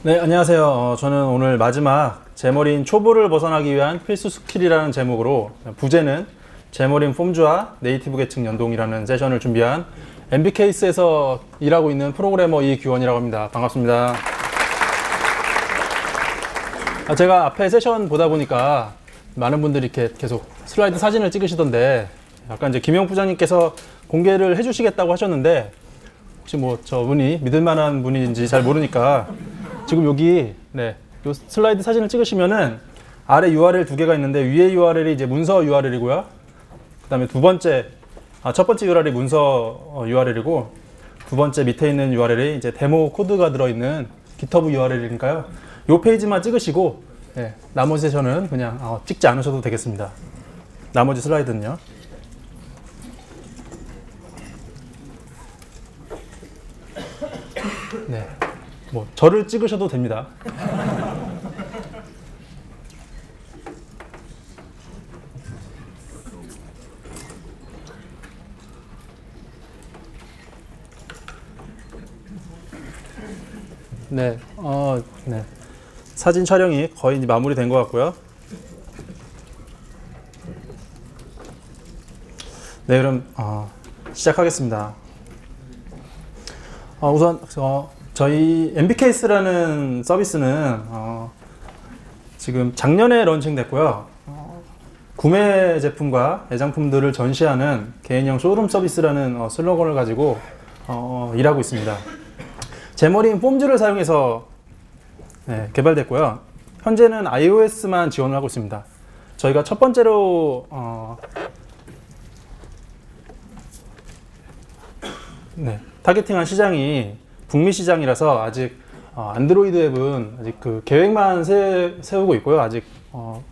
네, 안녕하세요. 저는 오늘 마지막 제머린 초보를 벗어나기 위한 필수 스킬이라는 제목으로 부제는 제머린 폼즈와 네이티브 계층 연동이라는 세션을 준비한 MBCase에서 일하고 있는 프로그래머 이규원이라고 합니다. 반갑습니다. 제가 앞에 세션 보다 보니까 많은 분들이 이렇게 계속 슬라이드 사진을 찍으시던데 약간 이제 김영 부장님께서 공개를 해주시겠다고 하셨는데 혹시 뭐 저분이 믿을 만한 분인지 잘 모르니까 지금 여기 요 슬라이드 사진을 찍으시면은 아래 URL 두 개가 있는데 위에 URL이 이제 문서 URL이고요. 그다음에 첫 번째 URL이 문서 URL이고 두 번째 밑에 있는 URL이 이제 데모 코드가 들어있는 GitHub URL이니까요. 요 페이지만 찍으시고 나머지 세션은 그냥 찍지 않으셔도 되겠습니다. 나머지 슬라이드는요. 네. 뭐 저를 찍으셔도 됩니다. 네, 네. 사진 촬영이 거의 마무리된 것 같고요. 네, 그럼 시작하겠습니다. 우선 저희 MBCase라는 서비스는 지금 작년에 런칭됐고요. 구매 제품과 애장품들을 전시하는 개인형 쇼룸 서비스라는 슬로건을 가지고 일하고 있습니다. 제머린 폼즈를 사용해서 개발됐고요. 현재는 iOS만 지원을 하고 있습니다. 저희가 첫 번째로 타겟팅한 시장이 북미 시장이라서 아직 안드로이드 앱은 아직 그 계획만 세우고 있고요. 아직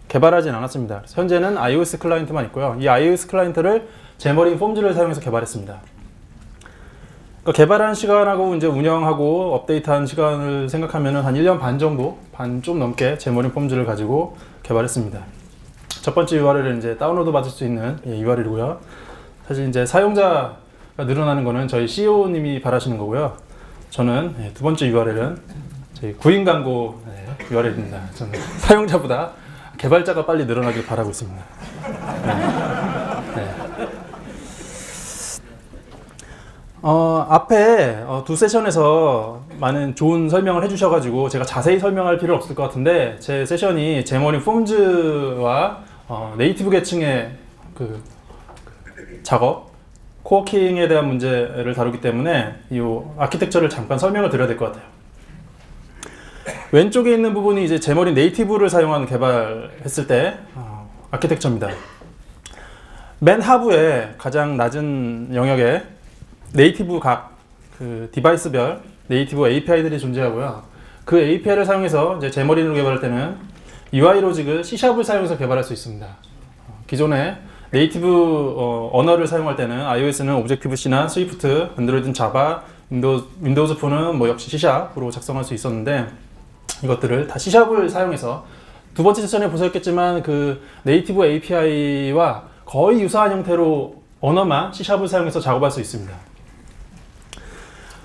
개발하진 않았습니다. 그래서 현재는 iOS 클라이언트만 있고요. 이 iOS 클라이언트를 제머린 폼즈를 사용해서 개발했습니다. 그러니까 개발한 시간하고 이제 운영하고 업데이트한 시간을 생각하면은 한 1년 반 정도, 반 좀 넘게 제머린 폼즈를 가지고 개발했습니다. 첫 번째 URL은 이제 다운로드 받을 수 있는 URL이고요. 사실 이제 사용자가 늘어나는 거는 저희 CEO님이 바라시는 거고요. 저는 두 번째 URL은 저희 구인 광고 URL입니다. 저는 사용자보다 개발자가 빨리 늘어나길 바라고 있습니다. 앞에 두 세션에서 많은 좋은 설명을 해주셔가지고 제가 자세히 설명할 필요 없을 것 같은데 제 세션이 제머린 폼즈와 네이티브 계층의 그 작업 코워킹에 대한 문제를 다루기 때문에 이 아키텍처를 잠깐 설명을 드려야 될 것 같아요. 왼쪽에 있는 부분이 이제 제머린 네이티브를 사용한 개발했을 때 아키텍처입니다. 맨 하부에 가장 낮은 영역에 네이티브 각 그 디바이스별 네이티브 API들이 존재하고요. 그 API를 사용해서 이제 제머린으로 개발할 때는 UI 로직을 C#을 사용해서 개발할 수 있습니다. 기존에 네이티브 언어를 사용할 때는 iOS는 오브젝티브-C나 스위프트, 안드로이드는 자바, 윈도우즈 폰은 뭐 역시 C#으로 작성할 수 있었는데 이것들을 다 C#을 사용해서 두 번째 세션에 보셨겠지만 그 네이티브 API와 거의 유사한 형태로 언어만 C#을 사용해서 작업할 수 있습니다.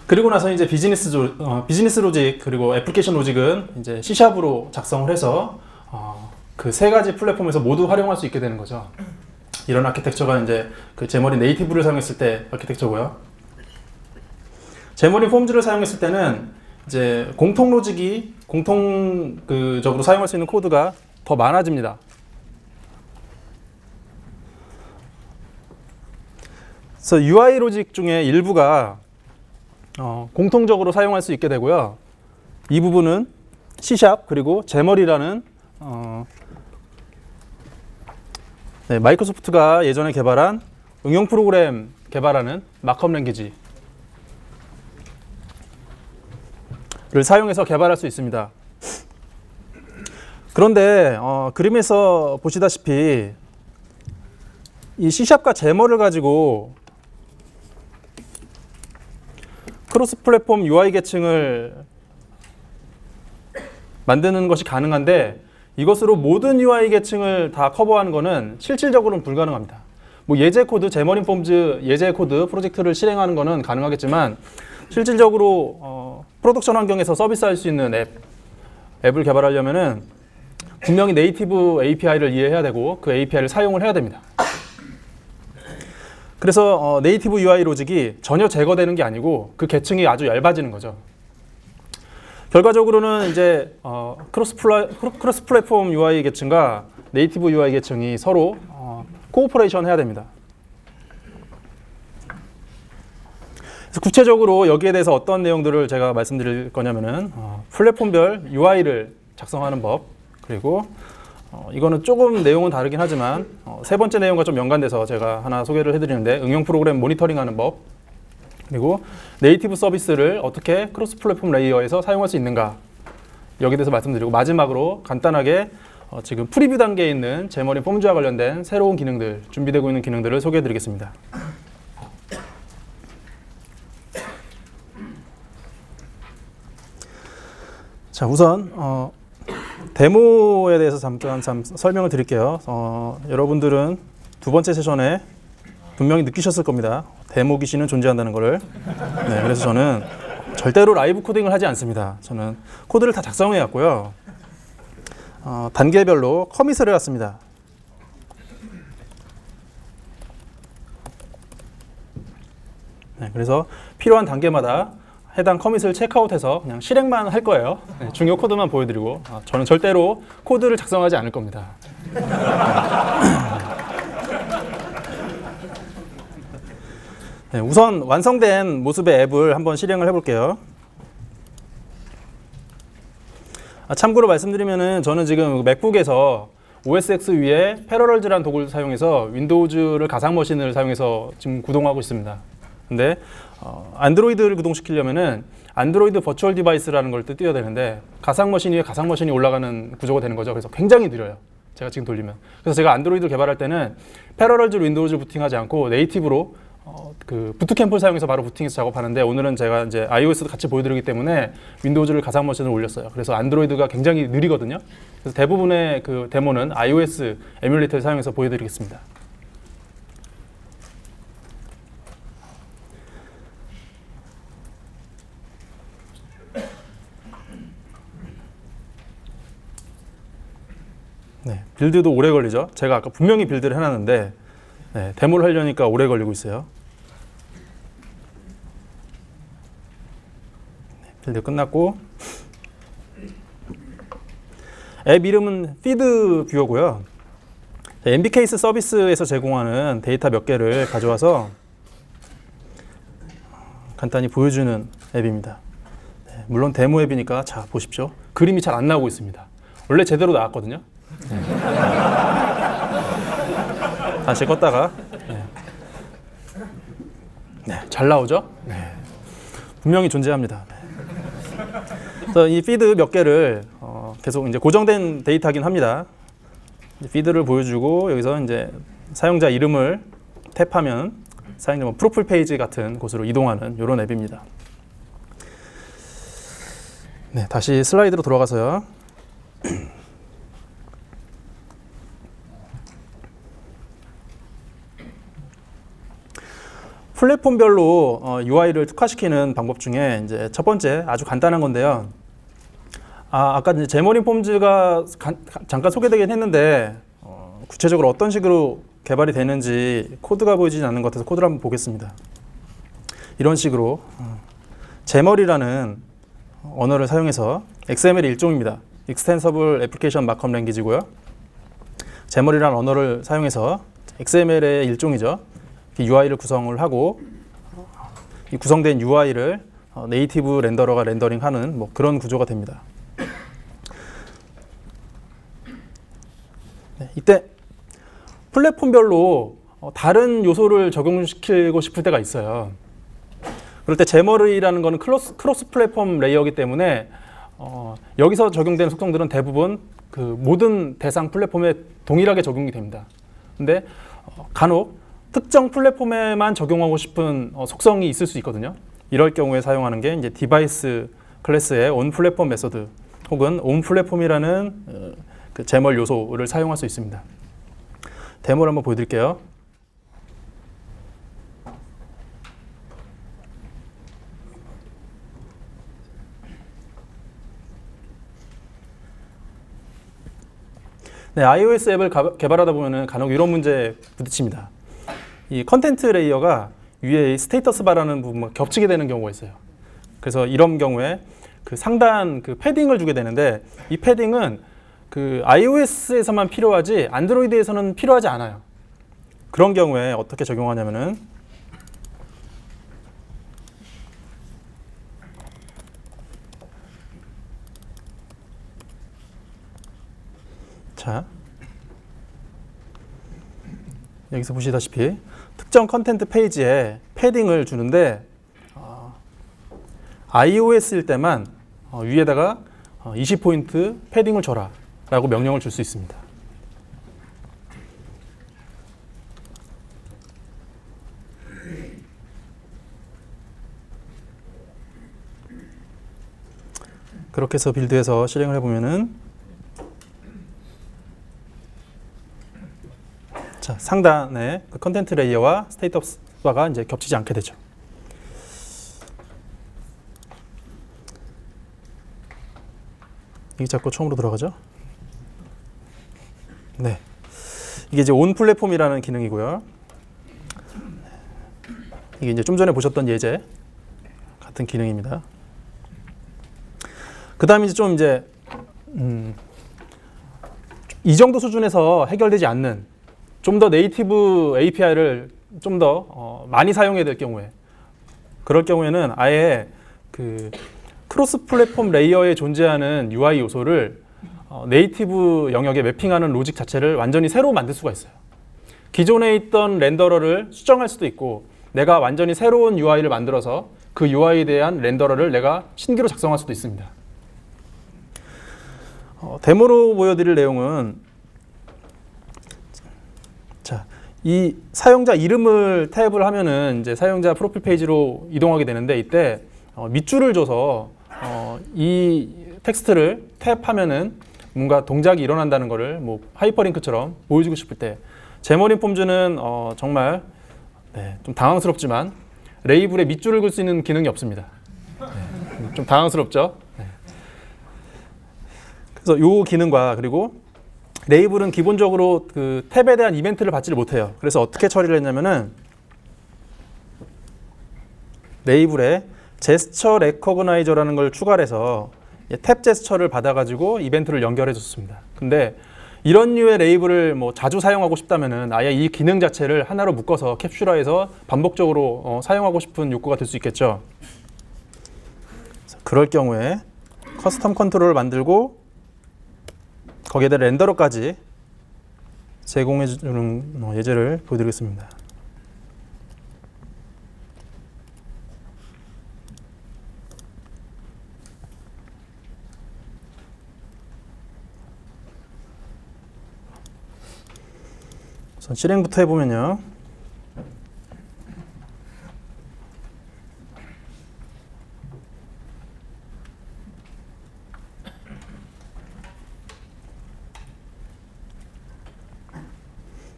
그리고 나서 이제 비즈니스 로직 그리고 애플리케이션 로직은 이제 C#으로 작성을 해서 그 세 가지 플랫폼에서 모두 활용할 수 있게 되는 거죠. 이런 아키텍처가 이제 그 제머린 네이티브를 사용했을 때 아키텍처고요. 제머린 폼즈를 사용했을 때는 이제 공통 로직이 공통적으로 사용할 수 있는 코드가 더 많아집니다. 그래서 UI 로직 중에 일부가 공통적으로 사용할 수 있게 되고요. 이 부분은 C# 그리고 제머리라는 마이크로소프트가 예전에 개발한 응용 프로그램 개발하는 마크업 랭귀지를 사용해서 개발할 수 있습니다. 그런데 그림에서 보시다시피 이 C#과 제머를 가지고 크로스 플랫폼 UI 계층을 만드는 것이 가능한데 이것으로 모든 UI 계층을 다 커버하는 것은 실질적으로는 불가능합니다. 뭐 예제 코드, 제머린 폼즈 예제 코드 프로젝트를 실행하는 것은 가능하겠지만 실질적으로 프로덕션 환경에서 서비스할 수 있는 앱, 앱을 개발하려면은 분명히 네이티브 API를 이해해야 되고 그 API를 사용을 해야 됩니다. 그래서 네이티브 UI 로직이 전혀 제거되는 게 아니고 그 계층이 아주 얇아지는 거죠. 결과적으로는 이제 크로스 플랫폼 UI 계층과 네이티브 UI 계층이 서로 코오퍼레이션 해야 됩니다. 그래서 구체적으로 여기에 대해서 어떤 내용들을 제가 말씀드릴 거냐면은 플랫폼별 UI를 작성하는 법, 그리고 이거는 조금 내용은 다르긴 하지만 세 번째 내용과 좀 연관돼서 제가 하나 소개를 해드리는데 응용 프로그램 모니터링하는 법, 그리고 네이티브 서비스를 어떻게 크로스 플랫폼 레이어에서 사용할 수 있는가, 여기에 대해서 말씀드리고 마지막으로 간단하게 지금 프리뷰 단계에 있는 제머린 폼즈와 관련된 새로운 기능들, 준비되고 있는 기능들을 소개해드리겠습니다. 자, 우선 데모에 대해서 잠깐 설명을 드릴게요. 여러분들은 두 번째 세션에 분명히 느끼셨을 겁니다. 데모 귀신은 존재한다는 것을. 네, 그래서 저는 절대로 라이브 코딩을 하지 않습니다. 저는 코드를 다 작성해 왔고요. 단계별로 커밋을 해왔습니다. 네, 그래서 필요한 단계마다 해당 커밋을 체크아웃해서 그냥 실행만 할 거예요. 네, 중요 코드만 보여드리고 저는 절대로 코드를 작성하지 않을 겁니다. 네, 우선 완성된 모습의 앱을 한번 실행을 해볼게요. 참고로 말씀드리면은 저는 지금 맥북에서 OS X 위에 패러럴즈라는 도구를 사용해서 윈도우즈를 가상 머신을 사용해서 지금 구동하고 있습니다. 근데 안드로이드를 구동시키려면은 안드로이드 버추얼 디바이스라는 걸 띄워야 되는데 가상 머신 위에 가상 머신이 올라가는 구조가 되는 거죠. 그래서 굉장히 느려요. 제가 지금 돌리면. 그래서 제가 안드로이드를 개발할 때는 패러럴즈 윈도우즈를 부팅하지 않고 네이티브로 그 부트캠프를 사용해서 바로 부팅해서 작업하는데 오늘은 제가 이제 iOS도 같이 보여드리기 때문에 윈도우즈를 가상 머신으로 올렸어요. 그래서 안드로이드가 굉장히 느리거든요. 그래서 대부분의 그 데모는 iOS 에뮬레이터를 사용해서 보여드리겠습니다. 네, 빌드도 오래 걸리죠. 제가 아까 분명히 빌드를 해놨는데 네, 데모를 하려니까 오래 걸리고 있어요. 네, 빌드 끝났고 앱 이름은 피드 뷰어고요. MBCase 서비스에서 제공하는 데이터 몇 개를 가져와서 간단히 보여주는 앱입니다. 네, 물론 데모 앱이니까 자 보십시오. 그림이 잘 안 나오고 있습니다. 원래 제대로 나왔거든요. 네. 다시 껐다가 네, 잘 나오죠? 네. 분명히 존재합니다. 네. 그래서 이 피드 몇 개를 계속 이제 고정된 데이터긴 합니다. 피드를 보여주고 여기서 이제 사용자 이름을 탭하면 사용자 뭐 프로필 페이지 같은 곳으로 이동하는 이런 앱입니다. 네, 다시 슬라이드로 돌아가서요. 플랫폼별로 UI를 특화시키는 방법 중에 이제 첫 번째 아주 간단한 건데요. 아까 이제 제머린 폼즈가 잠깐 소개되긴 했는데 구체적으로 어떤 식으로 개발이 되는지 코드가 보이지 않는 것 같아서 코드를 한번 보겠습니다. 이런 식으로 제머리라는 언어를 사용해서 XML의 일종입니다. Extensible Application Markup Language고요. 제머리라는 언어를 사용해서 XML의 일종이죠. UI를 구성을 하고 이 구성된 UI를 네이티브 렌더러가 렌더링하는 뭐 그런 구조가 됩니다. 네, 이때 플랫폼별로 다른 요소를 적용시키고 싶을 때가 있어요. 그럴 때 제머리라는 거는 크로스 플랫폼 레이어이기 때문에 여기서 적용되는 속성들은 대부분 그 모든 대상 플랫폼에 동일하게 적용이 됩니다. 근데 간혹 특정 플랫폼에만 적용하고 싶은 속성이 있을 수 있거든요. 이럴 경우에 사용하는 게 이제 디바이스 클래스의 온 플랫폼 메서드 혹은 온 플랫폼이라는 그 제멀 요소를 사용할 수 있습니다. 데모를 한번 보여드릴게요. 네, iOS 앱을 개발하다 보면은 간혹 이런 문제에 부딪힙니다. 이 컨텐트 레이어가 위에 이 스테이터스 바라는 부분과 겹치게 되는 경우가 있어요. 그래서 이런 경우에 그 상단 그 패딩을 주게 되는데 이 패딩은 그 iOS에서만 필요하지 안드로이드에서는 필요하지 않아요. 그런 경우에 어떻게 적용하냐면은 자, 여기서 보시다시피 특정 컨텐트 페이지에 패딩을 주는데 iOS일 때만 위에다가 20포인트 패딩을 줘라 라고 명령을 줄 수 있습니다. 그렇게 해서 빌드해서 실행을 해보면은 자, 상단에 그 컨텐트 레이어와 스테이터스 바가 이제 겹치지 않게 되죠. 이게 자꾸 처음으로 들어가죠? 네. 이게 이제 온 플랫폼이라는 기능이고요. 이게 이제 좀 전에 보셨던 예제 같은 기능입니다. 그 다음에 이제 좀 이제 이 정도 수준에서 해결되지 않는 좀 더 네이티브 API를 좀 더 많이 사용해야 될 경우에 그럴 경우에는 아예 그 크로스 플랫폼 레이어에 존재하는 UI 요소를 네이티브 영역에 매핑하는 로직 자체를 완전히 새로 만들 수가 있어요. 기존에 있던 렌더러를 수정할 수도 있고 내가 완전히 새로운 UI를 만들어서 그 UI에 대한 렌더러를 내가 신규로 작성할 수도 있습니다. 데모로 보여드릴 내용은 자, 이 사용자 이름을 탭을 하면은 이제 사용자 프로필 페이지로 이동하게 되는데 이때 밑줄을 줘서 이 텍스트를 탭하면은 뭔가 동작이 일어난다는 것을 뭐 하이퍼링크처럼 보여주고 싶을 때 제머린 폼즈는 정말 네, 좀 당황스럽지만 레이블에 밑줄을 긋을 수 있는 기능이 없습니다. 네, 좀 당황스럽죠? 네. 그래서 이 기능과 그리고 레이블은 기본적으로 그 탭에 대한 이벤트를 받지를 못해요. 그래서 어떻게 처리를 했냐면은 레이블에 제스처 레커그나이저라는 걸 추가를 해서 탭 제스처를 받아가지고 이벤트를 연결해 줬습니다. 근데 이런 류의 레이블을 뭐 자주 사용하고 싶다면은 아예 이 기능 자체를 하나로 묶어서 캡슐화해서 반복적으로 사용하고 싶은 욕구가 될 수 있겠죠. 그럴 경우에 커스텀 컨트롤을 만들고 거기에다 렌더러까지 제공해 주는 예제를 보여드리겠습니다. 우선 실행부터 해보면요.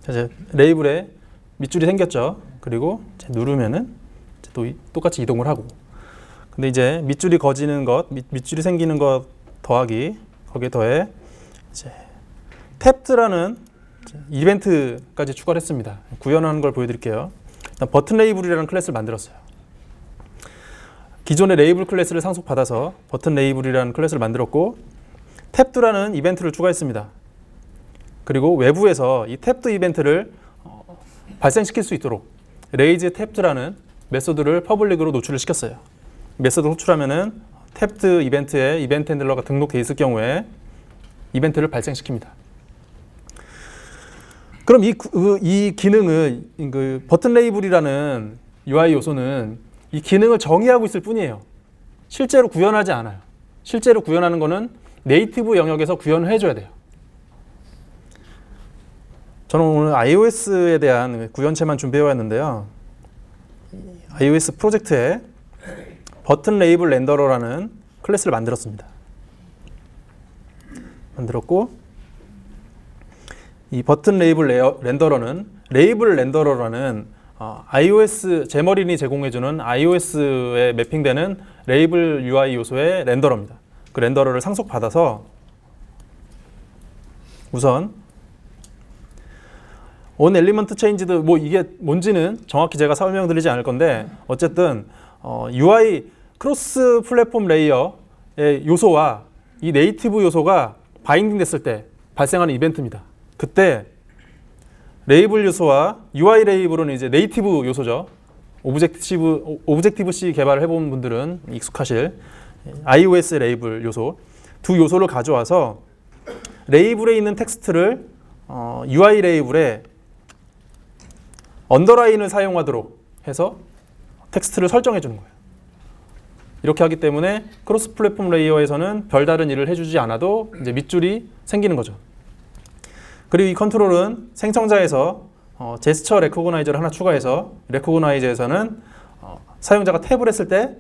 자, 이제 레이블에 밑줄이 생겼죠. 그리고 이제 누르면은 이제 또 똑같이 이동을 하고. 근데 이제 밑줄이 거지는 것, 밑줄이 생기는 것 더하기 거기에 더해 이제 탭드라는 이벤트까지 추가를 했습니다. 구현하는 걸 보여드릴게요. 일단 버튼 레이블이라는 클래스를 만들었어요. 기존의 레이블 클래스를 상속받아서 버튼 레이블이라는 클래스를 만들었고 탭드라는 이벤트를 추가했습니다. 그리고 외부에서 이 탭드 이벤트를 발생시킬 수 있도록 raise 탭드라는 메소드를 퍼블릭으로 노출을 시켰어요. 메소드 호출하면은 탭드 이벤트에 이벤트 핸들러가 등록돼 있을 경우에 이벤트를 발생시킵니다. 그럼 이 기능은 그 버튼 레이블이라는 UI 요소는 이 기능을 정의하고 있을 뿐이에요. 실제로 구현하지 않아요. 실제로 구현하는 거는 네이티브 영역에서 구현을 해줘야 돼요. 저는 오늘 iOS에 대한 구현체만 준비해 왔는데요. iOS 프로젝트에 버튼 레이블 렌더러라는 클래스를 만들었습니다. 만들었고 이 버튼 레이블 렌더러는 레이블 렌더러라는 iOS 제머린이 제공해주는 iOS에 매핑되는 레이블 UI 요소의 렌더러입니다. 그 렌더러를 상속받아서 우선 on element changed 뭐 이게 뭔지는 정확히 제가 설명드리지 않을 건데 어쨌든 UI 크로스 플랫폼 레이어의 요소와 이 네이티브 요소가 바인딩 됐을 때 발생하는 이벤트입니다. 그때 레이블 요소와 UI 레이블은 이제 네이티브 요소죠. 오브젝티브 C 개발을 해본 분들은 익숙하실 iOS 레이블 요소 두 요소를 가져와서 레이블에 있는 텍스트를 UI 레이블에 언더라인을 사용하도록 해서 텍스트를 설정해 주는 거예요. 이렇게 하기 때문에 크로스 플랫폼 레이어에서는 별다른 일을 해주지 않아도 이제 밑줄이 생기는 거죠. 그리고 이 컨트롤은 생성자에서 제스처 레코그나이저를 하나 추가해서 레코그나이저에서는 사용자가 탭을 했을 때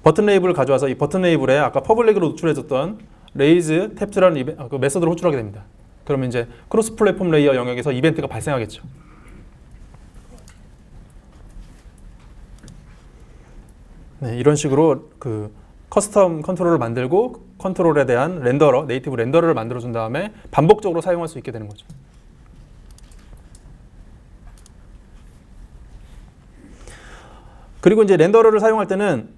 버튼 레이블을 가져와서 이 버튼 레이블에 아까 퍼블릭으로 노출해줬던 레이즈 탭즈라는 그 메서드를 호출하게 됩니다. 그러면 이제 크로스 플랫폼 레이어 영역에서 이벤트가 발생하겠죠. 네, 이런 식으로 그 커스텀 컨트롤을 만들고 컨트롤에 대한 렌더러, 네이티브 렌더러를 만들어준 다음에 반복적으로 사용할 수 있게 되는 거죠. 그리고 이제 렌더러를 사용할 때는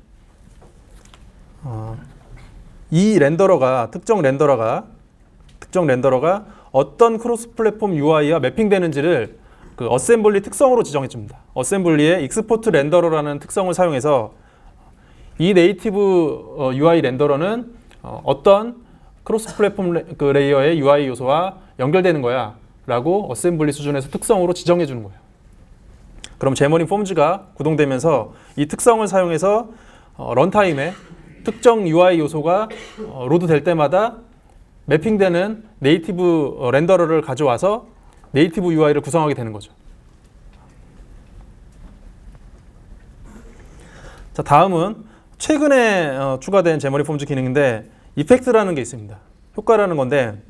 이 렌더러가 특정 렌더러가 어떤 크로스 플랫폼 UI와 매핑되는지를 그 어셈블리 특성으로 지정해 줍니다. 어셈블리의 익스포트 렌더러라는 특성을 사용해서 이 네이티브 UI 렌더러는 어떤 크로스 플랫폼 그 레이어의 UI 요소와 연결되는 거야 라고 어셈블리 수준에서 특성으로 지정해 주는 거예요. 그럼 제머린 폼즈가 구동되면서 이 특성을 사용해서 런타임에 특정 UI 요소가 로드될 때마다 매핑되는 네이티브 렌더러를 가져와서 네이티브 UI를 구성하게 되는 거죠. 자, 다음은 최근에 추가된 제머린 폼즈 기능인데 이펙트라는 게 있습니다. 효과라는 건데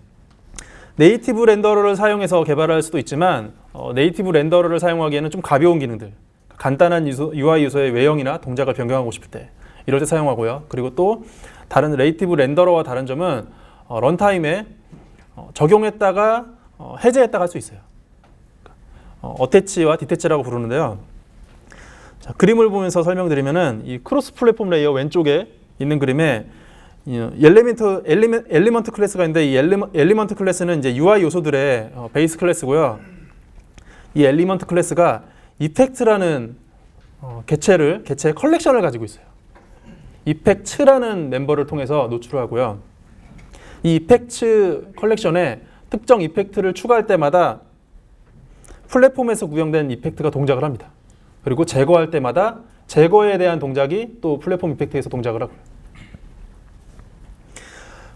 네이티브 렌더러를 사용해서 개발할 수도 있지만 네이티브 렌더러를 사용하기에는 좀 가벼운 기능들, 간단한 UI 요소의 외형이나 동작을 변경하고 싶을 때 이럴 때 사용하고요. 그리고 또 다른 네이티브 렌더러와 다른 점은 런타임에 적용했다가 해제했다가 할 수 있어요. 어태치와 디태치라고 부르는데요. 자, 그림을 보면서 설명드리면은 이 크로스 플랫폼 레이어 왼쪽에 있는 그림에 엘리먼트 클래스가 있는데 이 엘리먼트 클래스는 이제 UI 요소들의 베이스 클래스고요. 이 엘리먼트 클래스가 이펙트라는 개체 컬렉션을 가지고 있어요. 이펙트라는 멤버를 통해서 노출하고요. 이 이펙트 컬렉션에 특정 이펙트를 추가할 때마다 플랫폼에서 구현된 이펙트가 동작을 합니다. 그리고 제거할 때마다 제거에 대한 동작이 또 플랫폼 이펙트에서 동작을 하고요.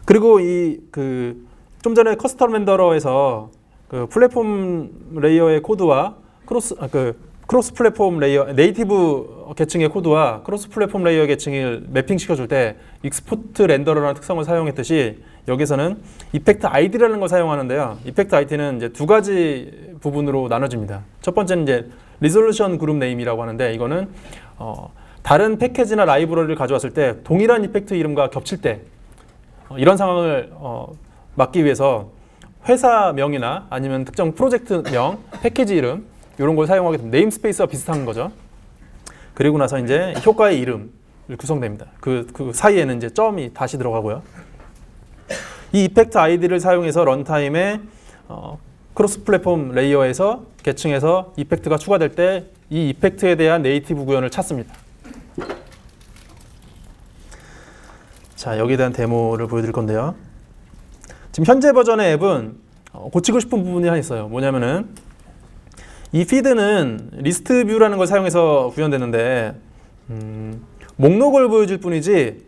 그리고 좀 전에 커스텀 렌더러에서 그 플랫폼 레이어의 코드와 크로스 플랫폼 레이어 네이티브 계층의 코드와 크로스 플랫폼 레이어 계층을 매핑 시켜줄 때 익스포트 렌더러라는 특성을 사용했듯이 여기서는 이펙트 ID라는 걸 사용하는데요. 이펙트 ID는 이제 두 가지 부분으로 나눠집니다. 첫 번째는 이제 리졸루션 그룹 네임이라고 하는데 이거는 다른 패키지나 라이브러리를 가져왔을 때 동일한 이펙트 이름과 겹칠 때 이런 상황을 막기 위해서 회사명이나 아니면 특정 프로젝트명, 패키지 이름 이런 걸 사용하게 됩니다. 네임스페이스와 비슷한 거죠. 그리고 나서 이제 효과의 이름을 구성됩니다. 그 사이에는 이제 점이 다시 들어가고요. 이 이펙트 아이디를 사용해서 런타임에 크로스 플랫폼 레이어에서 계층에서 이펙트가 추가될 때 이 이펙트에 대한 네이티브 구현을 찾습니다. 자, 여기에 대한 데모를 보여드릴 건데요. 지금 현재 버전의 앱은 고치고 싶은 부분이 하나 있어요. 뭐냐면은 이 피드는 리스트 뷰라는 걸 사용해서 구현되는데 목록을 보여줄 뿐이지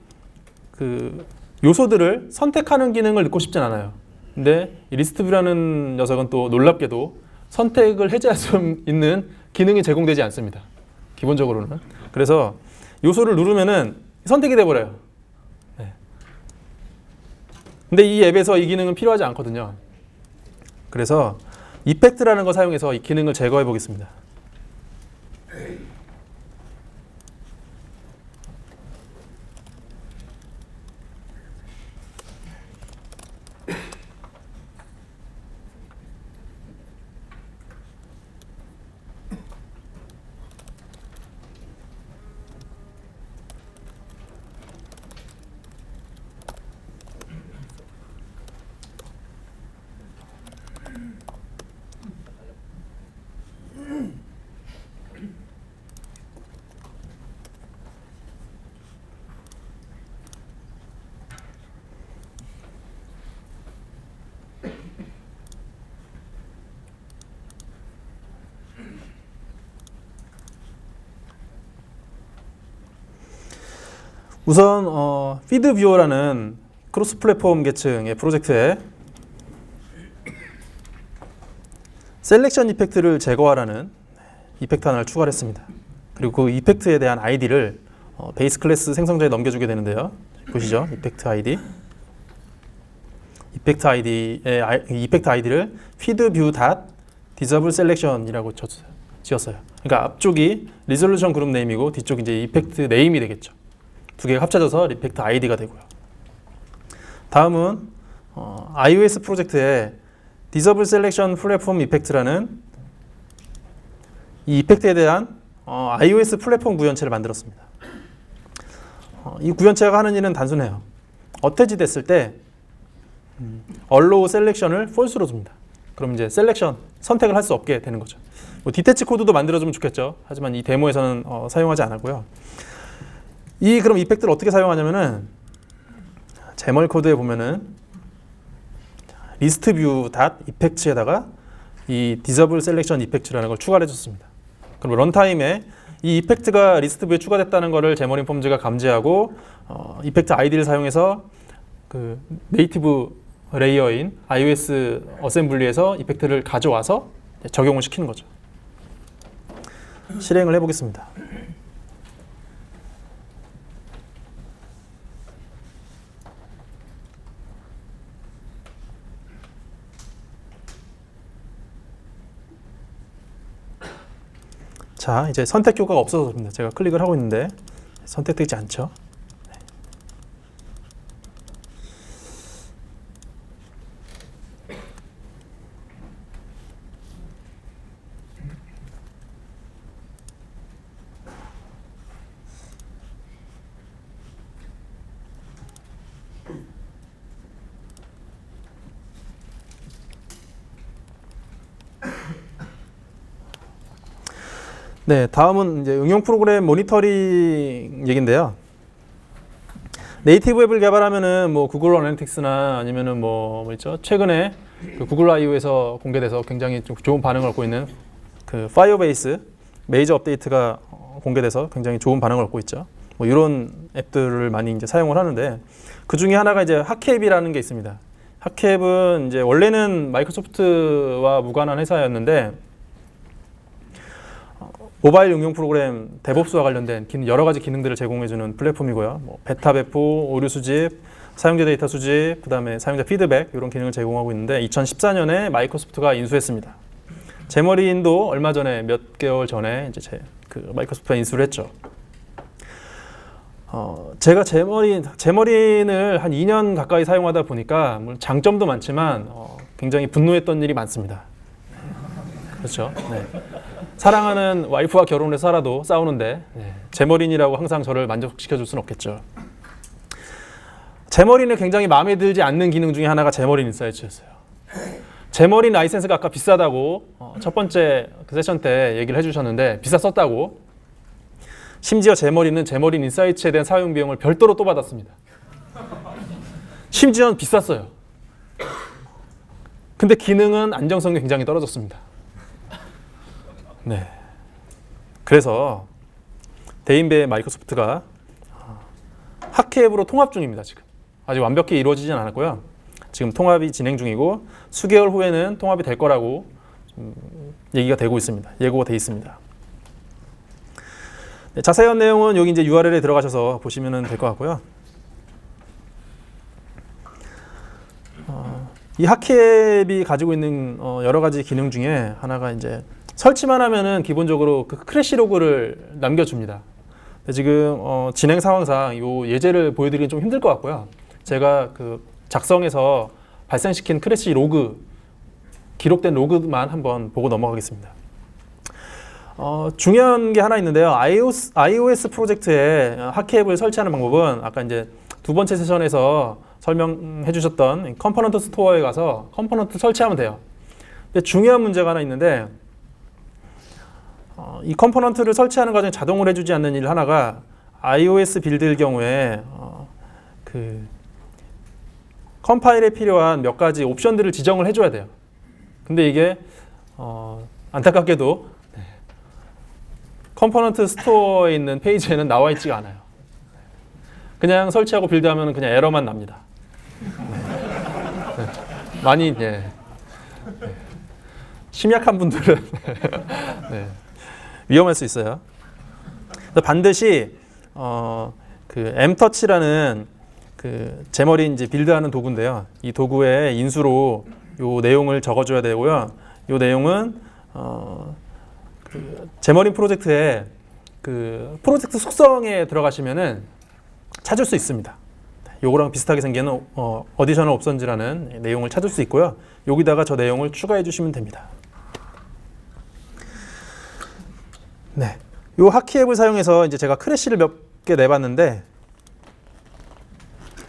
그 요소들을 선택하는 기능을 넣고 싶진 않아요. 근데 이 리스트 뷰라는 녀석은 또 놀랍게도 선택을 해제할 수 있는 기능이 제공되지 않습니다. 기본적으로는. 그래서 요소를 누르면은 선택이 돼버려요. 네. 근데 이 앱에서 이 기능은 필요하지 않거든요. 그래서 이펙트라는 걸 사용해서 이 기능을 제거해 보겠습니다. 우선 피드 뷰어라는 크로스 플랫폼 계층의 프로젝트에 셀렉션 이펙트를 제거하라는 이펙트 하나를 추가를 했습니다. 그리고 그 이펙트에 대한 아이디를 베이스 클래스 생성자에 넘겨주게 되는데요. 보시죠. 이펙트 아이디. 이펙트 아이디를 feed view disable selection이라고 지었어요. 그러니까 앞쪽이 리졸루션 그룹 네임이고 뒤쪽이 이제 이펙트 네임이 되겠죠. 두 개가 합쳐져서 이펙트 아이디가 되고요. 다음은 iOS 프로젝트에 disable selection platform effect라는 이 이펙트에 대한 iOS 플랫폼 구현체를 만들었습니다. 이 구현체가 하는 일은 단순해요. 어태치 됐을 때 allow selection을 false로 줍니다. 그럼 이제 셀렉션 선택을 할 수 없게 되는 거죠. 뭐 디태치 코드도 만들어주면 좋겠죠. 하지만 이 데모에서는 사용하지 않았고요. 그럼 이펙트를 어떻게 사용하냐면은 제멀 코드에 보면은 리스트 뷰 이펙트에다가 이 disable selection 이펙트라는 걸 추가를 해줬습니다. 그럼 런타임에 이 이펙트가 리스트 뷰에 추가됐다는 것을 제멀 인폼즈가 감지하고 이펙트 아이디를 사용해서 그 네이티브 레이어인 iOS 어셈블리에서 이펙트를 가져와서 적용을 시키는 거죠. 실행을 해보겠습니다. 자, 이제 선택 효과가 없어서 그렇습니다. 제가 클릭을 하고 있는데 선택되지 않죠. 네, 다음은 이제 응용 프로그램 모니터링 얘긴데요. 네이티브 앱을 개발하면은 뭐 구글 어널리틱스나 아니면은 뭐 있죠? 최근에 그 구글 I/O에서 공개돼서 굉장히 좀 좋은 반응을 얻고 있는 그 파이어베이스 메이저 업데이트가 공개돼서 굉장히 좋은 반응을 얻고 있죠. 뭐 이런 앱들을 많이 이제 사용을 하는데 그 중에 하나가 이제 하케앱이라는 게 있습니다. 하케앱은 이제 원래는 마이크로소프트와 무관한 회사였는데 모바일 응용 프로그램 데브옵스와 관련된 여러 가지 기능들을 제공해주는 플랫폼이고요. 뭐 베타 배포, 오류 수집, 사용자 데이터 수집, 그다음에 사용자 피드백 이런 기능을 제공하고 있는데 2014년에 마이크로소프트가 인수했습니다. 제머린도 얼마 전에 몇 개월 전에 이제 그 마이크로소프트가 인수를 했죠. 제가 제머린을 한 2년 가까이 사용하다 보니까 물론 장점도 많지만 굉장히 분노했던 일이 많습니다. 그렇죠. 네. 사랑하는 와이프와 결혼을 해서 살아도 싸우는데 제머린이라고 항상 저를 만족시켜줄 수는 없겠죠. 제머린을 굉장히 마음에 들지 않는 기능 중에 하나가 제머린 인사이트였어요. 제머린 라이센스가 아까 비싸다고 첫 번째 그 세션 때 얘기를 해주셨는데 비쌌었다고. 심지어 제머린은 제머린 인사이트에 대한 사용 비용을 별도로 또 받았습니다. 심지어는 비쌌어요. 근데 기능은 안정성이 굉장히 떨어졌습니다. 네. 그래서 대인배 마이크로소프트가 하케앱으로 통합 중입니다. 지금 아직 완벽히 이루어지진 않았고요. 지금 통합이 진행 중이고 수개월 후에는 통합이 될 거라고 얘기가 되고 있습니다. 예고가 돼 있습니다. 네, 자세한 내용은 여기 이제 URL에 들어가셔서 보시면 될 것 같고요. 이 하케앱이 가지고 있는 여러 가지 기능 중에 하나가 이제 설치만 하면은 기본적으로 그 크래시 로그를 남겨줍니다. 지금 진행 상황상 이 예제를 보여드리긴 좀 힘들 것 같고요. 제가 그 작성해서 발생시킨 크래시 로그 기록된 로그만 한번 보고 넘어가겠습니다. 중요한 게 하나 있는데요. iOS 프로젝트에 하케앱을 설치하는 방법은 아까 이제 두 번째 세션에서 설명해 주셨던 컴포넌트 스토어에 가서 컴포넌트 설치하면 돼요. 근데 중요한 문제가 하나 있는데 이 컴포넌트를 설치하는 과정에 자동으로 해주지 않는 일 하나가 iOS 빌드일 경우에 그 컴파일에 필요한 몇 가지 옵션들을 지정을 해줘야 돼요. 근데 이게 안타깝게도 컴포넌트 스토어에 있는 페이지에는 나와 있지가 않아요. 그냥 설치하고 빌드하면 그냥 에러만 납니다. 많이 심약한 분들은 위험할 수 있어요. 그래서 반드시 그 M터치라는 그 제 머리 이제 빌드하는 도구인데요. 이 도구의 인수로 요 내용을 적어줘야 되고요. 요 내용은 그 제머린 프로젝트의 그 프로젝트 속성에 들어가시면은 찾을 수 있습니다. 요거랑 비슷하게 생긴 어디셔널 옵션즈라는 내용을 찾을 수 있고요. 여기다가 저 내용을 추가해 주시면 됩니다. 네, 요 하키 앱을 사용해서 이제 제가 크래시를 몇 개 내봤는데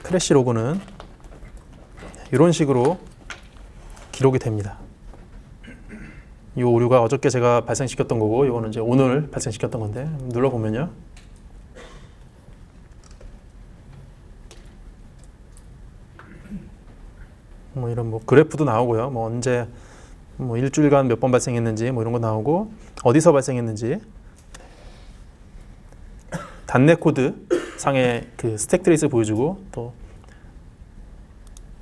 크래시 로그는 이런 식으로 기록이 됩니다. 이 오류가 어저께 제가 발생시켰던 거고, 이거는 이제 오늘 발생시켰던 건데 눌러보면요. 뭐 이런 뭐 그래프도 나오고요. 뭐 언제 뭐 일주일간 몇 번 발생했는지 뭐 이런 거 나오고, 어디서 발생했는지, 단넷 코드 상의 그 스택 트레이스 보여주고, 또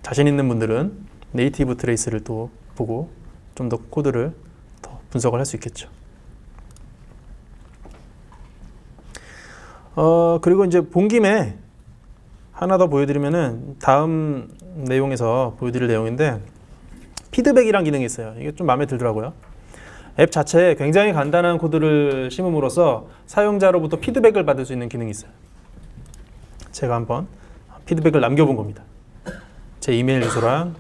자신 있는 분들은 네이티브 트레이스를 또 보고 좀 더 코드를 더 분석을 할 수 있겠죠. 그리고 이제 본 김에 하나 더 보여드리면은 다음 내용에서 보여드릴 내용인데, 피드백이란 기능이 있어요. 이게 좀 마음에 들더라고요. 앱 자체에 굉장히 간단한 코드를 심음으로써 사용자로부터 피드백을 받을 수 있는 기능이 있어요. 제가 한번 피드백을 남겨본 겁니다. 제 이메일 주소랑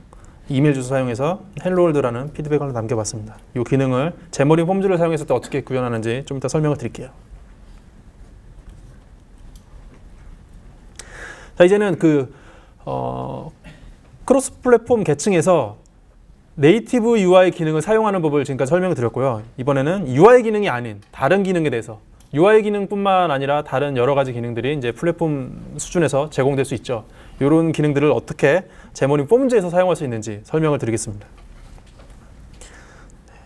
이메일 주소 사용해서 헬로월드라는 피드백을 남겨봤습니다. 이 기능을 제머린 폼즈를 사용해서 또 어떻게 구현하는지 좀 이따 설명을 드릴게요. 자, 이제는 그 크로스 플랫폼 계층에서 네이티브 UI 기능을 사용하는 법을 지금까지 설명을 드렸고요. 이번에는 UI 기능이 아닌 다른 기능에 대해서, UI 기능뿐만 아니라 다른 여러 가지 기능들이 이제 플랫폼 수준에서 제공될 수 있죠. 이런 기능들을 어떻게 제머린 폼즈에서 사용할 수 있는지 설명을 드리겠습니다.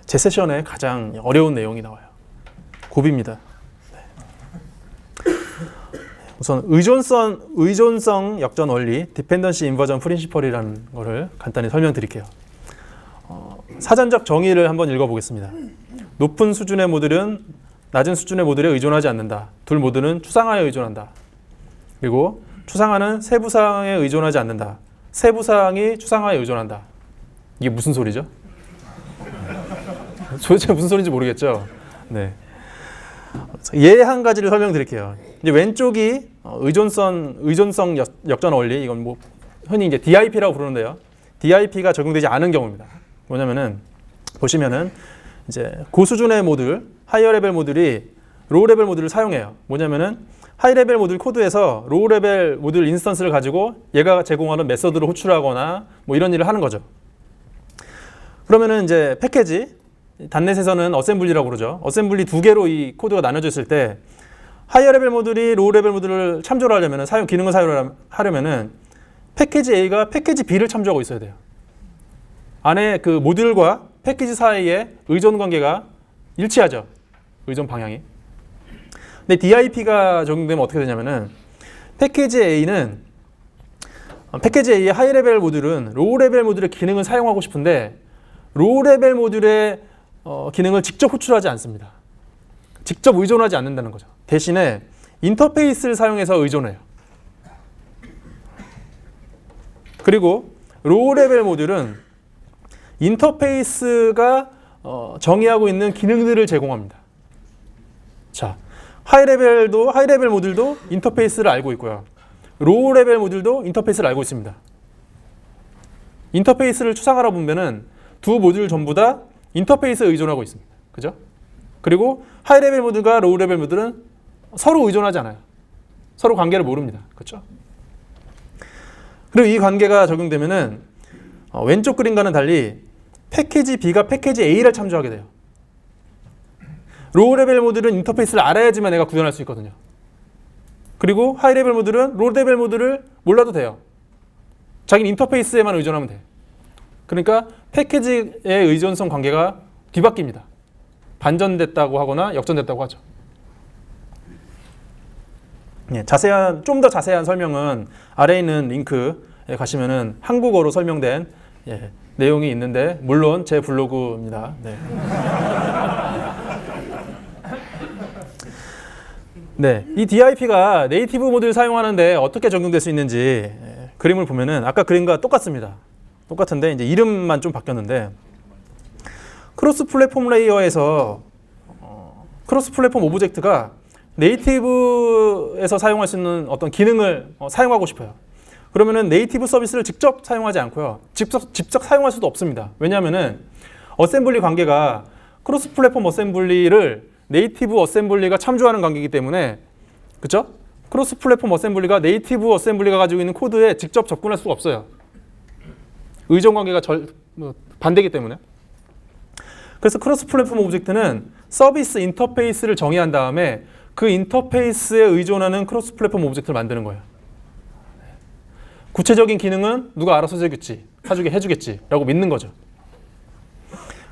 제 세션에 가장 어려운 내용이 나와요. 고비입니다. 우선 의존성 역전 원리, 디펜던시 인버전 프린시펄이라는 거를 간단히 설명드릴게요. 사전적 정의를 한번 읽어보겠습니다. 높은 수준의 모듈은 낮은 수준의 모듈에 의존하지 않는다. 둘 모듈은 추상화에 의존한다. 그리고 추상화는 세부사항에 의존하지 않는다. 세부사항이 추상화에 의존한다. 이게 무슨 소리죠? 도대체 무슨 소리인지 모르겠죠? 네. 예 한 가지를 설명드릴게요. 이제 왼쪽이 의존성 역전 원리, 이건 뭐 흔히 이제 DIP라고 부르는데요. DIP가 적용되지 않은 경우입니다. 뭐냐면은 보시면은 이제 고수준의 모듈, 하이어 레벨 모듈이 로우 레벨 모듈을 사용해요. 뭐냐면은 하이 레벨 모듈 코드에서 로우 레벨 모듈 인스턴스를 가지고 얘가 제공하는 메서드를 호출하거나 뭐 이런 일을 하는 거죠. 그러면은 이제 패키지, 단넷에서는 어셈블리라고 그러죠. 어셈블리 두 개로 이 코드가 나눠져 있을 때 하이어 레벨 모듈이 로우 레벨 모듈을 참조를 하려면은 기능을 사용하려면은 패키지 A가 패키지 B를 참조하고 있어야 돼요. 안에 그 모듈과 패키지 사이의 의존 관계가 일치하죠. 의존 방향이. 근데 DIP가 적용되면 어떻게 되냐면은 패키지 A의 하이 레벨 모듈은 로우 레벨 모듈의 기능을 사용하고 싶은데 로우 레벨 모듈의 기능을 직접 호출하지 않습니다. 직접 의존하지 않는다는 거죠. 대신에 인터페이스를 사용해서 의존해요. 그리고 로우 레벨 모듈은 인터페이스가 정의하고 있는 기능들을 제공합니다. 자, 하이 레벨 모듈도 인터페이스를 알고 있고요. 로우 레벨 모듈도 인터페이스를 알고 있습니다. 인터페이스를 추상화로 보면은 두 모듈 전부 다 인터페이스에 의존하고 있습니다. 그죠? 그리고 하이 레벨 모듈과 로우 레벨 모듈은 서로 의존하지 않아요. 서로 관계를 모릅니다. 그렇죠? 그리고 이 관계가 적용되면은 왼쪽 그림과는 달리 패키지 B가 패키지 A를 참조하게 돼요. 로우 레벨 모듈은 인터페이스를 알아야지만 내가 구현할 수 있거든요. 그리고 하이 레벨 모듈은 로우 레벨 모듈을 몰라도 돼요. 자기는 인터페이스에만 의존하면 돼. 그러니까 패키지의 의존성 관계가 뒤바뀝니다. 반전됐다고 하거나 역전됐다고 하죠. 예, 좀 더 자세한 설명은 아래에 있는 링크에 가시면은 한국어로 설명된 내용이 있는데, 물론 제 블로그입니다. 네. 네, 이 DIP가 네이티브 모드를 사용하는데 어떻게 적용될 수 있는지 그림을 보면은 아까 그림과 똑같습니다. 똑같은데 이제 이름만 좀 바뀌었는데, 크로스 플랫폼 레이어에서 크로스 플랫폼 오브젝트가 네이티브에서 사용할 수 있는 어떤 기능을 사용하고 싶어요. 그러면은 네이티브 서비스를 직접 사용하지 않고요. 직접 사용할 수도 없습니다. 왜냐하면은 어셈블리 관계가 크로스 플랫폼 어셈블리를 네이티브 어셈블리가 참조하는 관계이기 때문에, 그렇죠? 크로스 플랫폼 어셈블리가 네이티브 어셈블리가 가지고 있는 코드에 직접 접근할 수가 없어요. 의존 관계가 반대이기 때문에. 그래서 크로스 플랫폼 오브젝트는 서비스 인터페이스를 정의한 다음에 그 인터페이스에 의존하는 크로스 플랫폼 오브젝트를 만드는 거예요. 구체적인 기능은 누가 알아서 해주겠지 라고 믿는 거죠.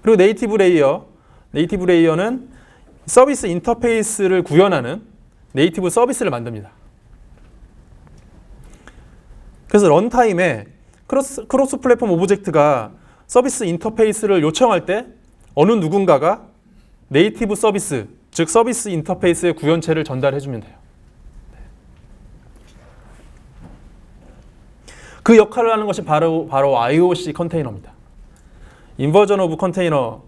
그리고 네이티브 레이어는 서비스 인터페이스를 구현하는 네이티브 서비스를 만듭니다. 그래서 런타임에 크로스 플랫폼 오브젝트가 서비스 인터페이스를 요청할 때 어느 누군가가 네이티브 서비스, 즉 서비스 인터페이스의 구현체를 전달해 주면 돼요. 그 역할을 하는 것이 바로 IOC 컨테이너입니다. 인버전 오브 컨테이너고요.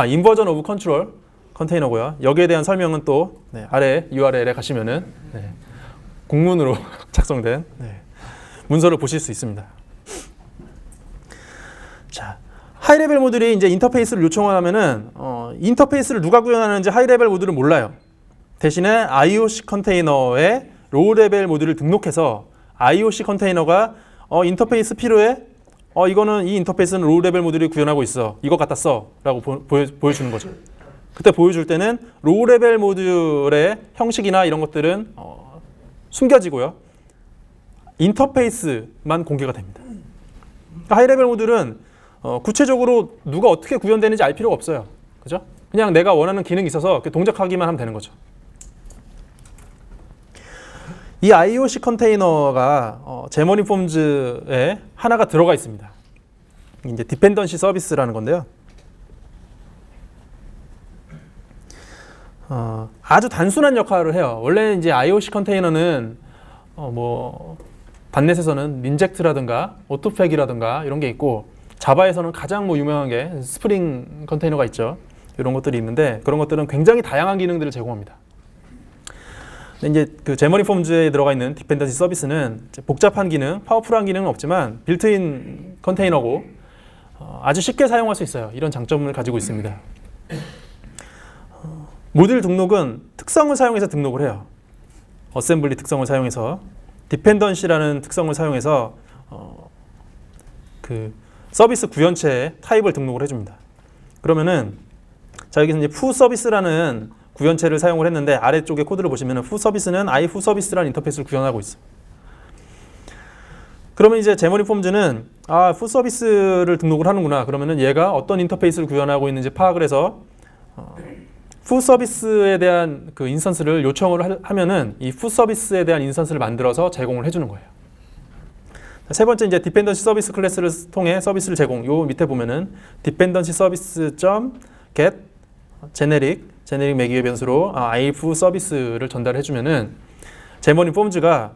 인버전 오브 컨트롤 컨테이너고요. 여기에 대한 설명은 또 아래 URL에 가시면은 국문으로 작성된 문서를 보실 수 있습니다. 자, 하이레벨 모듈이 이제 인터페이스를 요청하면은 인터페이스를 누가 구현하는지 하이레벨 모듈은 몰라요. 대신에 IOC 컨테이너에 로우레벨 모듈을 등록해서 IOC 컨테이너가 인터페이스 필요해? 이거는 이 인터페이스는 로우레벨 모듈이 구현하고 있어. 이거 갖다 써. 라고 보여주는 거죠. 그때 보여줄 때는 로우레벨 모듈의 형식이나 이런 것들은 숨겨지고요. 인터페이스만 공개가 됩니다. 하이레벨 모듈은 구체적으로 누가 어떻게 구현되는지 알 필요가 없어요. 그죠? 그냥 내가 원하는 기능이 있어서 동작하기만 하면 되는 거죠. 이 IOC 컨테이너가 제머니 폼즈에 하나가 들어가 있습니다. 이제 디펜던시 서비스라는 건데요. 아주 단순한 역할을 해요. 원래 이제 IOC 컨테이너는 반넷에서는 민젝트라든가 오토팩이라든가 이런 게 있고, 자바에서는 가장 유명한 게 스프링 컨테이너가 있죠. 이런 것들이 있는데, 그런 것들은 굉장히 다양한 기능들을 제공합니다. 근데 이제 그 제머니 폼즈에 들어가 있는 디펜던시 서비스는 복잡한 기능, 파워풀한 기능은 없지만 빌트인 컨테이너고 아주 쉽게 사용할 수 있어요. 이런 장점을 가지고 있습니다. 모듈 등록은 특성을 사용해서 등록을 해요. 어셈블리 특성을 사용해서, 디펜던시라는 특성을 사용해서 그 서비스 구현체의 타입을 등록을 해줍니다. 그러면은 자, 여기서 이제 푸 서비스라는 구현체를 사용을 했는데, 아래쪽에 코드를 보시면은 푸 서비스는 iFoo 서비스라는 인터페이스를 구현하고 있어요. 그러면 이제 제머니 폼즈는 푸 서비스를 등록을 하는구나. 그러면은 얘가 어떤 인터페이스를 구현하고 있는지 파악을 해서 푸 서비스에 대한 그 인스턴스를 요청을 하면은 이 푸 서비스에 대한 인스턴스를 만들어서 제공을 해주는 거예요. 세 번째, 이제 디펜던시 서비스 클래스를 통해 서비스를 제공. 요 밑에 보면은 디펜던시 서비스 .get 제네릭 매기의 변수로 iFoo 서비스를 전달해주면은 제머니 폼즈가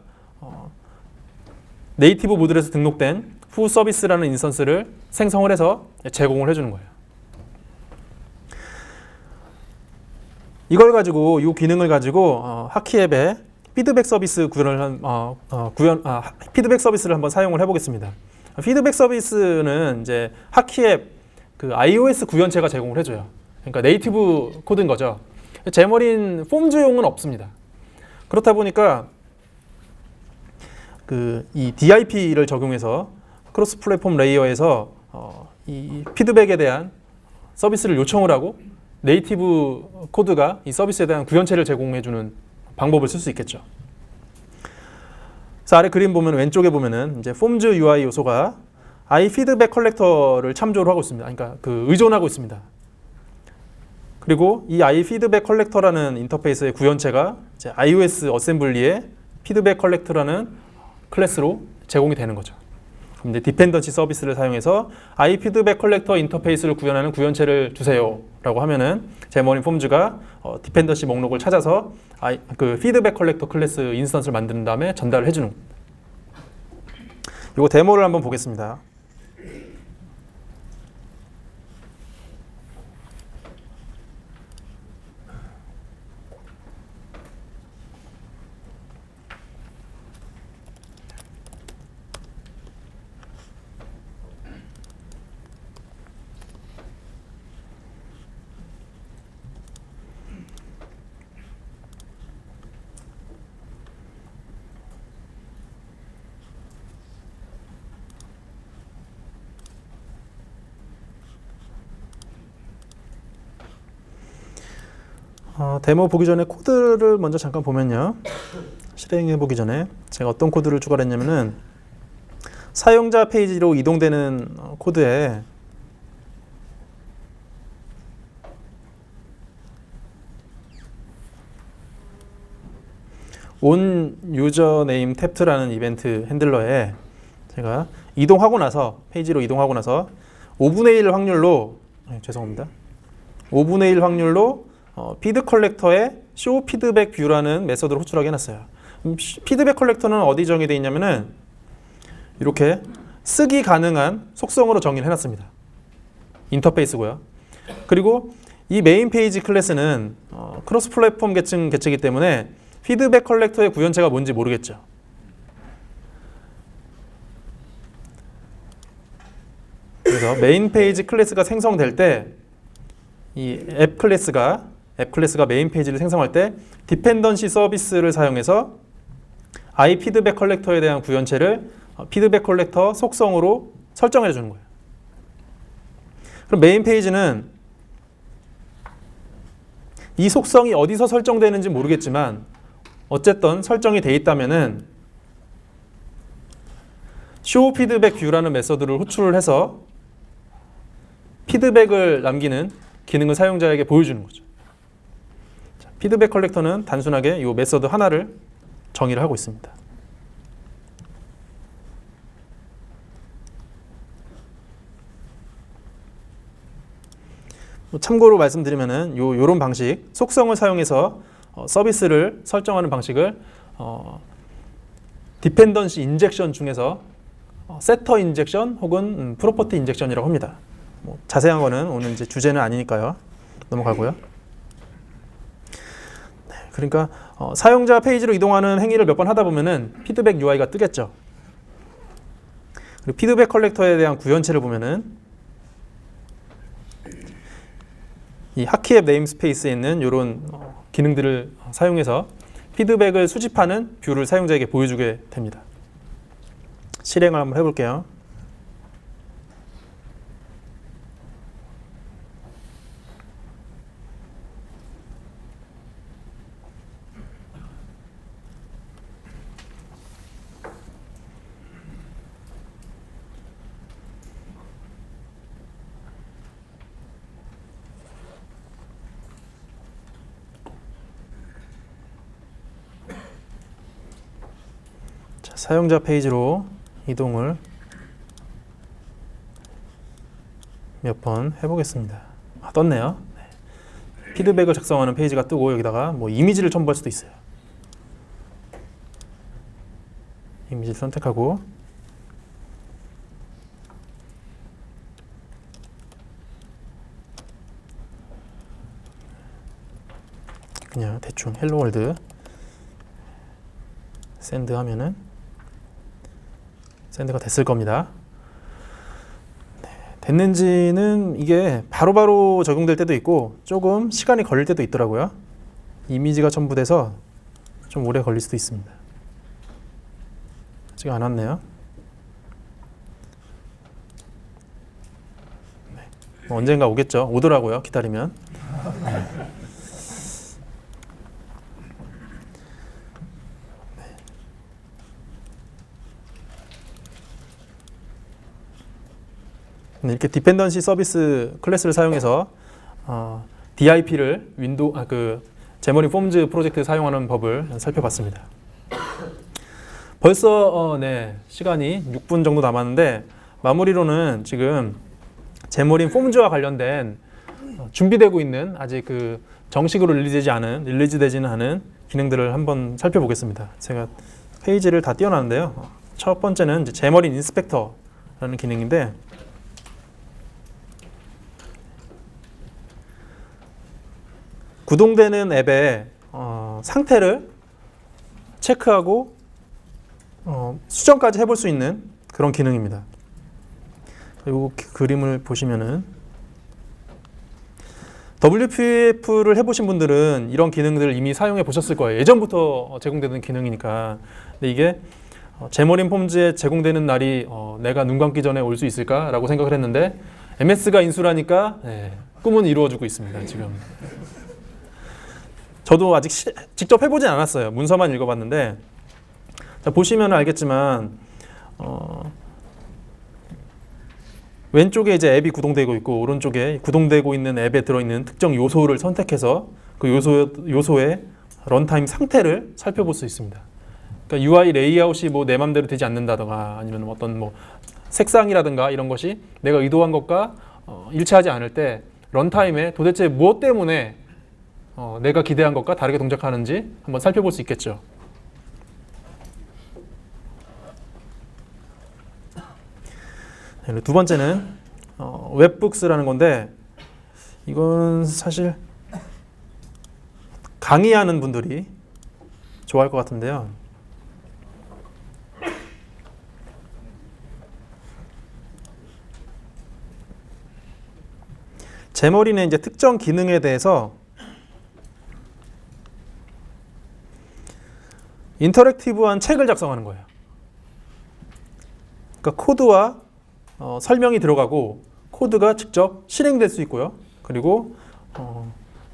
네이티브 모듈에서 등록된 foo 서비스라는 인스턴스를 생성을 해서 제공을 해주는 거예요. 이걸 가지고, 이 기능을 가지고 하키앱에 피드백 서비스 피드백 서비스를 한번 사용을 해보겠습니다. 피드백 서비스는 이제 하키앱 그 iOS 구현체가 제공을 해줘요. 그러니까 네이티브 코드인 거죠. 제머린 폼즈용은 없습니다. 그렇다 보니까 이 DIP를 적용해서 크로스 플랫폼 레이어에서 이 피드백에 대한 서비스를 요청을 하고 네이티브 코드가 이 서비스에 대한 구현체를 제공해주는 방법을 쓸 수 있겠죠. 그래서 아래 그림 보면 왼쪽에 보면은 이제 폼즈 UI 요소가 iFeedback 컬렉터를 참조를 하고 있습니다. 그러니까 의존하고 있습니다. 그리고 이 iFeedback 컬렉터라는 인터페이스의 구현체가 이제 iOS 어셈블리의 피드백 컬렉터라는 클래스로 제공이 되는 거죠. 그럼 이제 디펜던시 서비스를 사용해서 iFeedback 컬렉터 인터페이스를 구현하는 구현체를 주세요라고 하면은 제머니 폼즈가 디펜던시 목록을 찾아서 그 피드백 컬렉터 클래스 인스턴스를 만든 다음에 전달을 해주는 겁니다. 이거 데모를 한번 보겠습니다. 데모 보기 전에 코드를 먼저 잠깐 보면요. 실행해 보기 전에 제가 어떤 코드를 추가를 했냐면은 사용자 페이지로 이동되는 코드에 on username 탭트라는 이벤트 핸들러에 제가 이동하고 나서 페이지로 이동하고 나서 5분의 1 확률로 죄송합니다. 5분의 1 확률로 피드 컬렉터에 show 피드백 뷰라는 메서드를 호출하게 해놨어요. 피드백 컬렉터는 어디 정의되어 있냐면은 이렇게 쓰기 가능한 속성으로 정의를 해놨습니다. 인터페이스고요. 그리고 이 메인 페이지 클래스는 크로스 플랫폼 개체이기 때문에 피드백 컬렉터의 구현체가 뭔지 모르겠죠. 그래서 메인 페이지 클래스가 생성될 때 이 앱 클래스가 메인 페이지를 생성할 때 디펜던시 서비스를 사용해서 iFeedback 컬렉터에 대한 구현체를 피드백 컬렉터 속성으로 설정해 주는 거예요. 그럼 메인 페이지는 이 속성이 어디서 설정되는지 모르겠지만 어쨌든 설정이 돼 있다면은 show feedback view라는 메서드를 호출을 해서 피드백을 남기는 기능을 사용자에게 보여주는 거죠. 자, 피드백 컬렉터는 단순하게 이 메서드 하나를 정의를 하고 있습니다. 참고로 말씀드리면은 요런 방식, 속성을 사용해서 서비스를 설정하는 방식을 디펜던시 인젝션 중에서 세터 인젝션 혹은 프로퍼티 인젝션이라고 합니다. 뭐 자세한 거는 오늘 이제 주제는 아니니까요. 넘어가고요. 네, 그러니까 사용자 페이지로 이동하는 행위를 몇 번 하다 보면은 피드백 UI가 뜨겠죠. 그리고 피드백 컬렉터에 대한 구현체를 보면은 이 하키앱 네임스페이스에 있는 이런 기능들을 사용해서 피드백을 수집하는 뷰를 사용자에게 보여주게 됩니다. 실행을 한번 해볼게요. 사용자 페이지로 이동을 몇 번 해보겠습니다. 떴네요. 네. 피드백을 작성하는 페이지가 뜨고 여기다가 뭐 이미지를 첨부할 수도 있어요. 이미지를 선택하고 그냥 대충 헬로 월드 샌드 하면은 샌드가 됐을 겁니다. 네, 됐는지는 이게 바로바로 적용될 때도 있고 조금 시간이 걸릴 때도 있더라고요. 이미지가 첨부돼서 좀 오래 걸릴 수도 있습니다. 아직 안 왔네요. 네, 뭐 언젠가 오겠죠. 오더라고요. 기다리면. 이렇게 디펜던시 서비스 클래스를 사용해서 DIP를 제머린 폼즈 프로젝트 사용하는 법을 살펴봤습니다. 벌써 시간이 6분 정도 남았는데 마무리로는 지금 제머린 폼즈와 관련된 준비되고 있는 아직 그 정식으로 릴리즈되지는 않은 기능들을 한번 살펴보겠습니다. 제가 페이지를 다 띄워놨는데요. 첫 번째는 이제 제머린 인스펙터라는 기능인데 구동되는 앱의 상태를 체크하고 수정까지 해볼 수 있는 그런 기능입니다. 이 그림을 보시면은 WPF를 해보신 분들은 이런 기능들을 이미 사용해 보셨을 거예요. 예전부터 제공되는 기능이니까. 근데 이게 제머린 폼즈에 제공되는 날이 내가 눈 감기 전에 올 수 있을까라고 생각을 했는데 MS가 인수라니까 꿈은 이루어지고 있습니다. 지금. 저도 아직 직접 해보진 않았어요. 문서만 읽어봤는데 자, 보시면 알겠지만 왼쪽에 이제 앱이 구동되고 있고 오른쪽에 구동되고 있는 앱에 들어있는 특정 요소를 선택해서 그 요소의 런타임 상태를 살펴볼 수 있습니다. 그러니까 UI 레이아웃이 뭐 내 맘대로 되지 않는다던가 아니면 어떤 뭐 색상이라든가 이런 것이 내가 의도한 것과 일치하지 않을 때 런타임에 도대체 무엇 때문에 내가 기대한 것과 다르게 동작하는지 한번 살펴볼 수 있겠죠. 두 번째는 웹북스라는 건데 이건 사실 강의하는 분들이 좋아할 것 같은데요. 제머린의 이제 특정 기능에 대해서 인터랙티브한 책을 작성하는 거예요. 그러니까 코드와 설명이 들어가고 코드가 직접 실행될 수 있고요. 그리고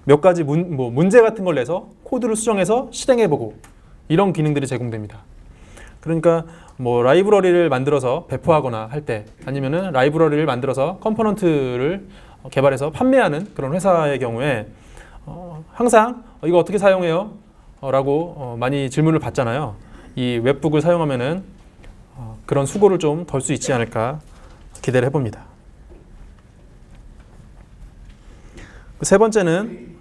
몇 가지 문제 같은 걸 내서 코드를 수정해서 실행해보고 이런 기능들이 제공됩니다. 그러니까 뭐 라이브러리를 만들어서 배포하거나 할 때 아니면은 라이브러리를 만들어서 컴포넌트를 개발해서 판매하는 그런 회사의 경우에 항상 이거 어떻게 사용해요? 라고 많이 질문을 받잖아요. 이 웹북을 사용하면은 그런 수고를 좀 덜 수 있지 않을까 기대를 해봅니다. 세 번째는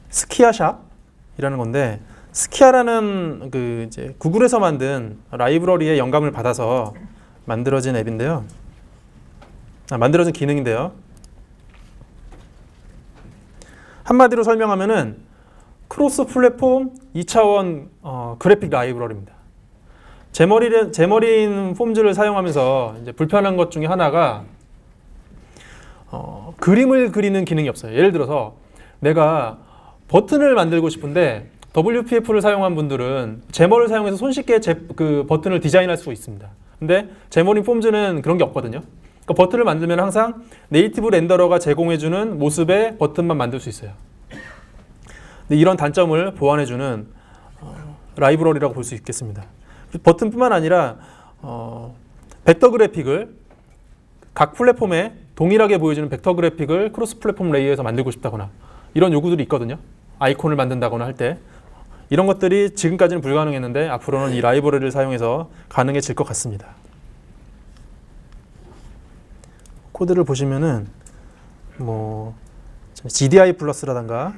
스키아샵이라는 건데 스키아라는 그 이제 구글에서 만든 라이브러리의 영감을 받아서 만들어진 앱인데요. 만들어진 기능인데요. 한마디로 설명하면은 크로스 플랫폼 2차원 그래픽 라이브러리입니다. 제머린 폼즈를 사용하면서 이제 불편한 것 중에 하나가 그림을 그리는 기능이 없어요. 예를 들어서 내가 버튼을 만들고 싶은데 WPF를 사용한 분들은 제머를 사용해서 손쉽게 그 버튼을 디자인할 수 있습니다. 근데 제머린 폼즈는 그런 게 없거든요. 그러니까 버튼을 만들면 항상 네이티브 렌더러가 제공해주는 모습의 버튼만 만들 수 있어요. 근데 이런 단점을 보완해주는 라이브러리라고 볼 수 있겠습니다. 버튼뿐만 아니라 벡터 그래픽을 각 플랫폼에 동일하게 보여주는 벡터 그래픽을 크로스 플랫폼 레이어에서 만들고 싶다거나 이런 요구들이 있거든요. 아이콘을 만든다거나 할 때 이런 것들이 지금까지는 불가능했는데 앞으로는 이 라이브러리를 사용해서 가능해질 것 같습니다. 코드를 보시면은 뭐 GDI 플러스라든가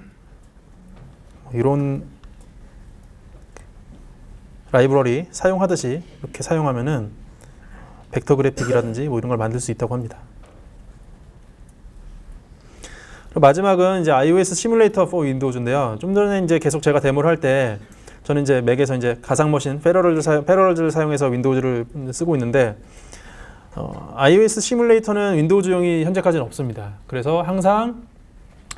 이런 라이브러리 사용하듯이 이렇게 사용하면은 벡터 그래픽이라든지 뭐 이런 걸 만들 수 있다고 합니다. 그리고 마지막은 이제 iOS 시뮬레이터 for 윈도우즈인데요. 좀 전에 이제 계속 제가 데모를 할 때 저는 이제 맥에서 이제 가상 머신 패러럴즈를 사용해서 윈도우즈를 쓰고 있는데 iOS 시뮬레이터는 윈도우즈용이 현재까지는 없습니다. 그래서 항상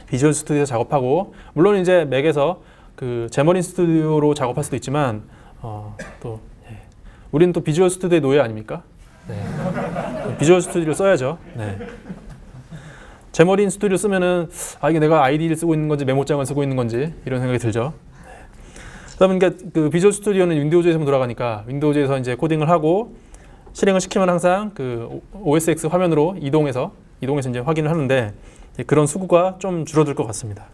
비주얼 스튜디오에서 작업하고 물론 이제 맥에서 그 제머린 스튜디오로 작업할 수도 있지만 우리는 또 비주얼 스튜디오의 노예 아닙니까? 네. 비주얼 스튜디오를 써야죠. 네. 제머린 스튜디오 쓰면은 이게 내가 ID를 쓰고 있는 건지 메모장을 쓰고 있는 건지 이런 생각이 들죠. 그러니까 그 비주얼 스튜디오는 윈도우즈에서만 돌아가니까 윈도우즈에서 이제 코딩을 하고 실행을 시키면 항상 그 OS X 화면으로 이동해서 이제 확인을 하는데 그런 수고가 좀 줄어들 것 같습니다.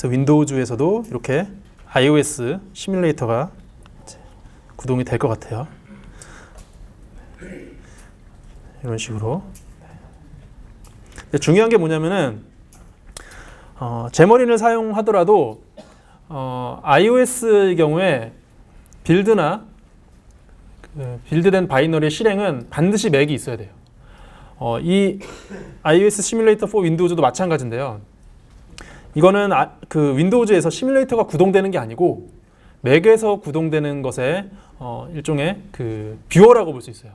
그래서 윈도우즈에서도 이렇게 iOS 시뮬레이터가 이제 구동이 될 것 같아요. 이런 식으로. 근데 중요한 게 뭐냐면은 제머린을 사용하더라도 iOS의 경우에 빌드나 빌드된 바이너리의 실행은 반드시 맥이 있어야 돼요. 이 iOS 시뮬레이터 4 윈도우즈도 마찬가지인데요. 이거는 그 윈도우즈에서 시뮬레이터가 구동되는 게 아니고 맥에서 구동되는 것의 일종의 그 뷰어라고 볼 수 있어요.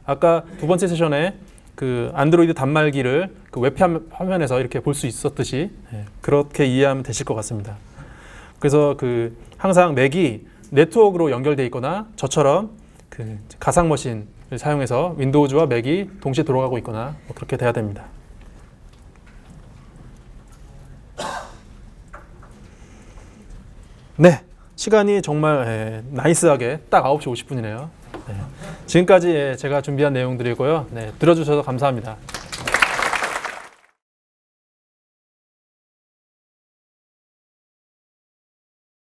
아까 두 번째 세션에 그 안드로이드 단말기를 그 웹 화면에서 이렇게 볼 수 있었듯이 그렇게 이해하면 되실 것 같습니다. 그래서 그 항상 맥이 네트워크로 연결돼 있거나 저처럼 그 가상 머신을 사용해서 윈도우즈와 맥이 동시에 돌아가고 있거나 뭐 그렇게 돼야 됩니다. 네, 시간이 정말 나이스하게 딱 9시 50분이네요. 지금까지 제가 준비한 내용들이고요. 들어주셔서 감사합니다.